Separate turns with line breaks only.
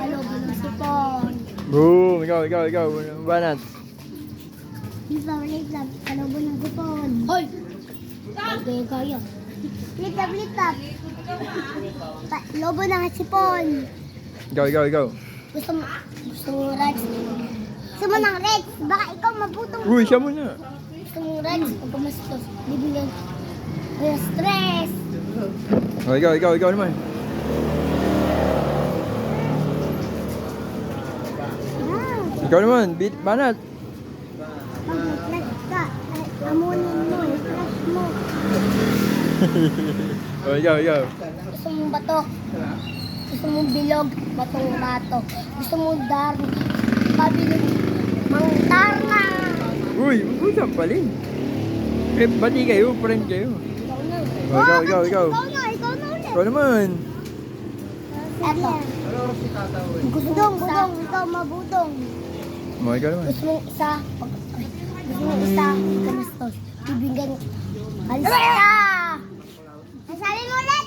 Kalubon ng sipon.
Boom! Ikaw. Banat.
Litab. Kalubon ng sipon. Hoy! Kaya. Litab. Lobo ng sipon.
Ikaw.
Gusto mo Rex? Gusto mo ng Rex? Baka ikaw mabutong.
Uy, siya muna.
Gusto mo Rex? Pag gumastos, bibigyan. Kaya stress.
Oh, ikaw naman. Ikaw naman, banat.
Pag nag-flash ka, amunin mo, i-flash mo.
Oh, ikaw.
Gusto mong bato. Gusto mong bilog, batong bato. Gusto mong darna, pabilig, mang darna.
Uy, usap palin. Eh, bati kayo, friend kayo.
Ikaw na.
Oh, ikaw.
Ikaw na ulit.
Ikaw naman.
Eto. Budong, ikaw mabudong.
Oh, ikaw naman.
Gusto mong isa, kamastos. Bibigyan, alista! Nasabi mo ulit!